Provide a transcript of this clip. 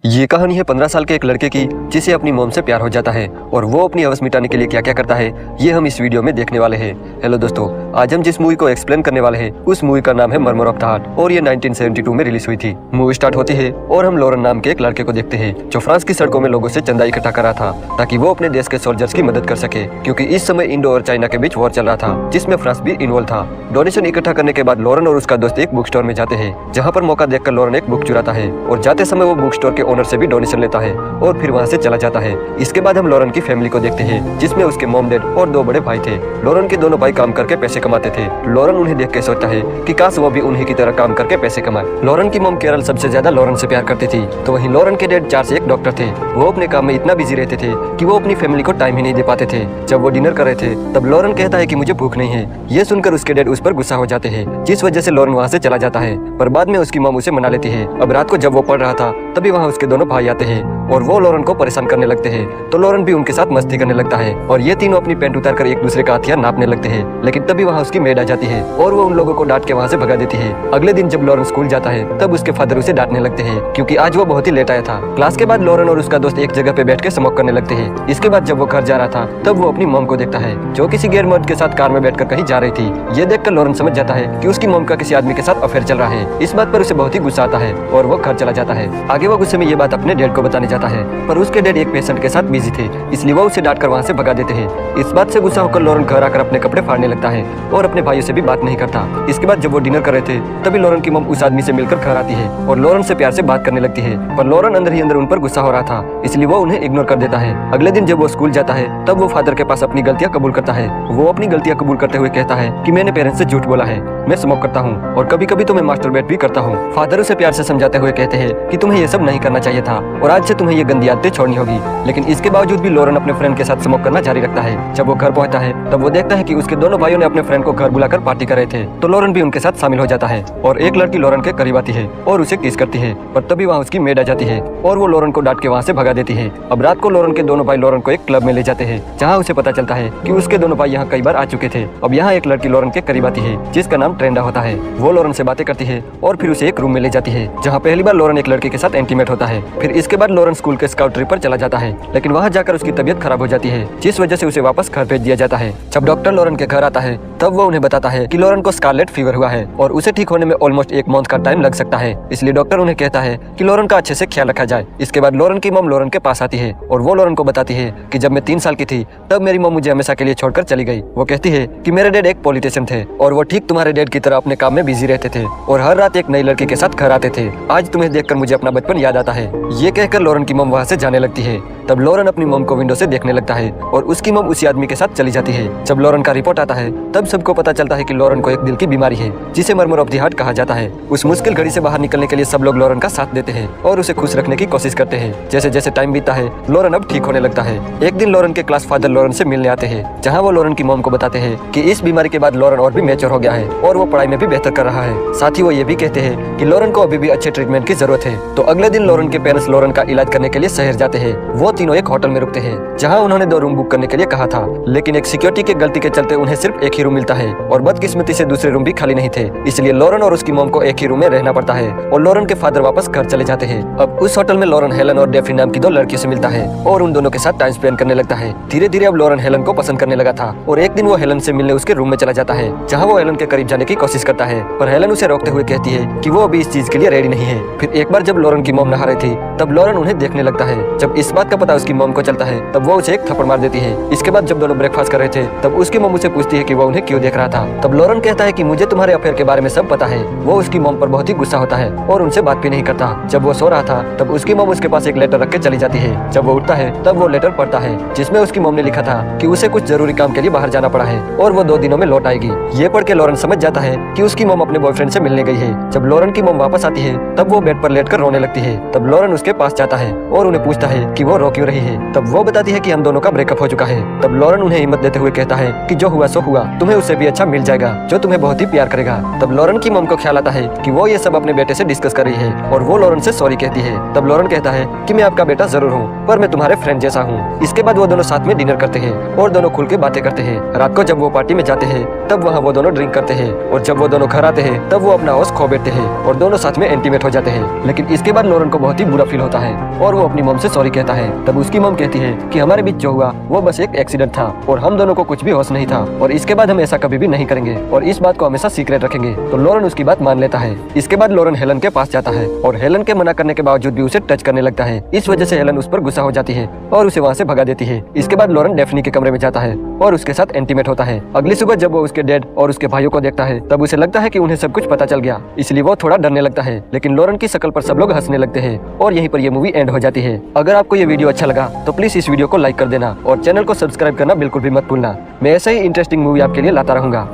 ये कहानी है 15 साल के एक लड़के की जिसे अपनी मॉम से प्यार हो जाता है और वो अपनी हवस मिटाने के लिए क्या क्या करता है ये हम इस वीडियो में देखने वाले हैं। हेलो दोस्तों, आज हम जिस मूवी को एक्सप्लेन करने वाले हैं उस मूवी का नाम है मर्मर ऑफ द हार्ट और ये 1972 में रिलीज हुई थी। मूवी स्टार्ट होती है और हम लॉरेन नाम के एक लड़के को देखते हैं जो फ्रांस की सड़कों में लोगों से चंदा इकट्ठा कर रहा था ताकि वो अपने देश के सोल्जर्स की मदद कर सके, क्योंकि इस समय इंडो और चाइना के बीच वॉर चल रहा था जिसमें फ्रांस भी इन्वॉल्व था। डोनेशन इकट्ठा करने के बाद लॉरेन और उसका दोस्त एक बुक स्टोर में जाते हैं जहाँ पर मौका देखकर लॉरेन एक बुक चुराता है और जाते समय वो बुक स्टोर के ओनर से भी डोनेशन लेता है और फिर वहाँ से चला जाता है। इसके बाद हम लॉरेन की फैमिली को देखते हैं जिसमें उसके मॉम डैड और दो बड़े भाई थे। लॉरेन के दोनों भाई काम करके पैसे कमाते थे। लॉरेन उन्हें देख के सोचता है कि काश वो भी उन्हीं की तरह काम करके पैसे कमाए। लॉरेन की मॉम केरल सबसे ज्यादा लॉरेन से प्यार करती थी, तो वहीं लॉरेन के डैड 4 से 1 डॉक्टर थे। वो अपने काम में इतना बिजी रहते थे कि वो अपनी फैमिली को टाइम ही नहीं दे पाते थे। जब वो डिनर कर रहे थे तब लॉरेन कहता है कि मुझे भूख नहीं है। ये सुनकर उसके डैड उस पर गुस्सा हो जाते हैं जिस वजह से लॉरेन वहाँ से चला जाता है, पर बाद में उसकी मॉम उसे मना लेती है। अब रात को जब वो पढ़ रहा था तभी वहाँ उसके दोनों भाई आते हैं और वो लॉरेन को परेशान करने लगते हैं, तो लॉरेन भी उनके साथ मस्ती करने लगता है और ये तीनों अपनी पैंट उतार कर एक दूसरे का हथियार नापने लगते हैं। लेकिन तभी वहाँ उसकी मेड आ जाती है और वो उन लोगों को डांट के वहाँ से भगा देती है। अगले दिन जब लॉरेन स्कूल जाता है तब उसके फादर उसे डांटने लगते हैं क्योंकि आज वो बहुत ही लेट आया था। क्लास के बाद लॉरेन और उसका दोस्त एक जगह पे बैठ के स्मोक करने लगते हैं। इसके बाद जब वो घर जा रहा था तब वो अपनी मॉम को देखता है जो किसी गैर मर्द के साथ कार में बैठकर कहीं जा रही थी। ये देखकर लॉरेन समझ जाता है कि उसकी मॉम का किसी आदमी के साथ अफेयर चल रहा है। इस बात पर उसे बहुत ही गुस्सा आता है और वो घर चला जाता है। आगे वो गुस्से में ये बात अपने डैड को बताने जाता है, पर उसके डैड एक पेशेंट के साथ बिजी थे इसलिए वो उसे डांटकर वहाँ से भगा देते हैं। इस बात से गुस्सा होकर लॉरेन घर आकर अपने कपड़े फाड़ने लगता है और अपने भाइयों से भी बात नहीं करता। इसके बाद जब वो डिनर कर रहे थे तभी लॉरेन की मॉम उस आदमी से मिलकर घर आती है और लॉरेन से प्यार से बात करने लगती है, पर लॉरेन अंदर ही अंदर उन पर गुस्सा हो रहा था इसलिए वो उन्हें इग्नोर कर देता है। अगले दिन जब वो स्कूल जाता है तब वो फादर के पास अपनी गलतियां कबूल करता है। वो अपनी गलतियां कबूल करते हुए कहता है कि मैंने पेरेंट्स से झूठ बोला है, मैं स्मोक करता हूँ और कभी कभी तो मैं मास्टरबेट भी करता हूँ। फादर उसे प्यार से समझाते हुए कहते हैं कि तुम्हें ये सब नहीं करना चाहिए था और आज से तुम्हें ये गंदी आदतें छोड़नी होगी। लेकिन इसके बावजूद भी लॉरेन अपने फ्रेंड के साथ स्मोक करना जारी रखता है। जब वो घर पहुंचता है तब वो देखता है कि उसके दोनों भाइयों ने अपने फ्रेंड को घर बुलाकर पार्टी कर रहे थे, तो लॉरेन भी उनके साथ शामिल हो जाता है और एक लड़की लॉरेन के करीब आती है और उसे किस करती है, पर तभी वहाँ उसकी मेड आ जाती है और वो लॉरेन को डांट के वहाँ से भगा देती है। अब रात को लॉरेन के दोनों भाई लॉरेन को एक क्लब में ले जाते हैं जहाँ उसे पता चलता है कि उसके दोनों भाई यहाँ कई बार आ चुके थे। अब यहाँ एक लड़की लॉरेन के करीब आती है जिसका नाम ट्रेंडा होता है। वो लॉरेन से बातें करती है और फिर उसे एक रूम में ले जाती है जहाँ पहली बार लॉरेन एक लड़के के साथ इंटीमेट होता है। फिर इसके बाद लॉरेन स्कूल के स्काउट ट्रिप पर चला जाता है, लेकिन वहाँ जाकर उसकी तबीयत खराब हो जाती है जिस वजह से उसे वापस घर भेज दिया जाता है। जब डॉक्टर लॉरेन के घर आता है तब वो उन्हें बताता है कि लॉरेन को स्कारलेट फीवर हुआ है और उसे ठीक होने में ऑलमोस्ट 1 मंथ का टाइम लग सकता है, इसलिए डॉक्टर उन्हें कहता है कि लॉरेन का अच्छे से ख्याल रखा जाए। इसके बाद लॉरेन की मॉम लॉरेन के पास आती है और वो लॉरेन को बताती है कि जब मैं 3 साल की थी तब मेरी मॉम मुझे हमेशा के लिए छोड़कर चली गई। वो कहती है कि मेरे डैड एक पॉलिटिशियन थे और वो ठीक तुम्हारे डैड की तरह अपने काम में बिजी रहते थे और हर रात एक नई लड़की के साथ घर आते थे। आज तुम्हें देखकर मुझे अपना बचपन याद आता है। ये कहकर लॉरेन की मॉम वहाँ से जाने लगती है। तब लॉरेन अपनी मॉम को विंडो से देखने लगता है और उसकी मॉम उसी आदमी के साथ चली जाती है। जब लॉरेन का रिपोर्ट आता है तब सबको पता चलता है कि लॉरेन को एक दिल की बीमारी है जिसे मर्मर ऑफ द हार्ट कहा जाता है। उस मुश्किल घड़ी से बाहर निकलने के लिए सब लोग लॉरेन का साथ देते हैं और उसे खुश रखने की कोशिश करते हैं। जैसे जैसे टाइम बीतता है लॉरेन अब ठीक होने लगता है। एक दिन लॉरेन के क्लास फादर लॉरेन से मिलने आते हैं जहाँ वो लॉरेन की मॉम को बताते हैं कि इस बीमारी के बाद लॉरेन और भी मैच्योर हो गया है और वो पढ़ाई में भी बेहतर कर रहा है। साथ ही वो ये भी कहते हैं कि लॉरेन को अभी भी अच्छे ट्रीटमेंट की जरूरत है। तो अगले दिन लॉरेन के पेरेंट्स लॉरेन का इलाज करने के लिए शहर जाते हैं। वो तीनों एक होटल में रुकते हैं जहाँ उन्होंने 2 रूम बुक करने के लिए कहा था, लेकिन एक सिक्योरिटी के गलती के चलते उन्हें सिर्फ एक ही रूम मिलता है और बदकिस्मती से दूसरे रूम भी खाली नहीं थे, इसलिए लॉरेन और उसकी मॉम को एक ही रूम में रहना पड़ता है और लॉरेन के फादर वापस घर चले जाते हैं। अब उस होटल में लॉरेन हेलन और डेफी नाम की 2 लड़कियों से मिलता है और उन दोनों के साथ टाइम स्पेंड करने लगता है। धीरे धीरे अब लॉरेन हेलन को पसंद करने लगा था और एक दिन वो हेलन से मिलने उसके रूम में चला जाता है जहाँ वो हेलन के करीब जाने की कोशिश करता है, पर हेलन उसे रोकते हुए कहती है कि वो अभी इस चीज के लिए रेडी नहीं है। फिर एक बार जब लॉरेन की मॉम नहा रही थी तब लॉरेन उन्हें देखने लगता है। जब इस बात का पता उसकी मॉम को चलता है तब वो उसे एक थप्पड़ मार देती है। इसके बाद जब दोनों ब्रेकफास्ट कर रहे थे तब उसकी मॉम उसे पूछती है कि वो उन्हें क्यों देख रहा था। तब लॉरेन कहता है कि मुझे तुम्हारे अफेयर के बारे में सब पता है। वो उसकी मॉम पर बहुत ही गुस्सा होता है और उनसे बात भी नहीं करता। जब वो सो रहा था तब उसकी मॉम उसके पास एक लेटर रख के चली जाती है। जब वो उठता है तब वो लेटर पढ़ता है जिसमें उसकी मॉम ने लिखा था कि उसे कुछ जरूरी काम के लिए बाहर जाना पड़ा है और वो 2 दिनों में लौट आएगी। ये पढ़ के लॉरेन समझ जाता है कि उसकी मॉम अपने बॉयफ्रेंड से मिलने गई है। जब लॉरेन की मॉम वापस आती है तब वो बेड पर लेटकर रोने लगती है। तब लॉरेन उसके पास जाता है और उन्हें पूछता है कि वो रो क्यों रही है। तब वो बताती है कि हम दोनों का ब्रेकअप हो चुका है। तब लॉरेन उन्हें हिम्मत देते हुए कहता है कि जो हुआ सो हुआ, तुम्हें उससे भी अच्छा मिल जाएगा जो तुम्हें बहुत ही प्यार करेगा। तब लॉरेन की मॉम को ख्याल आता है कि वो ये सब अपने बेटे से डिस्कस कर रही है और वो लॉरेन से सॉरी कहती है। तब लॉरेन कहता है कि मैं आपका बेटा जरूर हूँ पर मैं तुम्हारे फ्रेंड जैसा हूँ। इसके बाद वो दोनों साथ में डिनर करते हैं और दोनों खुल के बातें करते हैं। रात को जब वो पार्टी में जाते हैं तब वहाँ वो दोनों ड्रिंक करते हैं और जब वो दोनों घर आते हैं तब वो अपना होश खो बैठते हैं और दोनों साथ में इंटीमेट हो जाते हैं। लेकिन इसके बाद लॉरेन को बहुत ही बुरा फील होता है और वो अपनी मॉम से सॉरी कहता है। तब उसकी मॉम कहती है कि हमारे बीच जो हुआ वो बस एक एक्सीडेंट था और हम दोनों को कुछ भी होश नहीं था और इसके बाद हम ऐसा कभी भी नहीं करेंगे और इस बात को हमेशा सीक्रेट रखेंगे। तो लॉरेन उसकी बात मान लेता है। इसके बाद लॉरेन हेलन के पास जाता है और हेलन के मना करने के बावजूद भी उसे टच करने लगता है। इस वजह से हेलन उस पर गुस्सा हो जाती है और उसे वहाँ से भगा देती है। इसके बाद लॉरेन डेफनी के कमरे में जाता है और उसके साथ इंटीमेट होता है। अगली सुबह जब वो उसके डैड और उसके भाइयों को देखता है तब उसे लगता है कि उन्हें सब कुछ पता चल गया, इसलिए वो थोड़ा डरने लगता है। लेकिन लॉरेन की शक्ल पर सब लोग हंसने लगते हैं और यहीं पर ये मूवी एंड हो जाती है। अगर आपको ये वीडियो अच्छा लगा तो प्लीज इस वीडियो को लाइक कर देना और चैनल को सब्सक्राइब करना बिल्कुल भी मत भूलना। मैं ऐसे ही इंटरेस्टिंग मूवी आपके लिए लाता रहूंगा।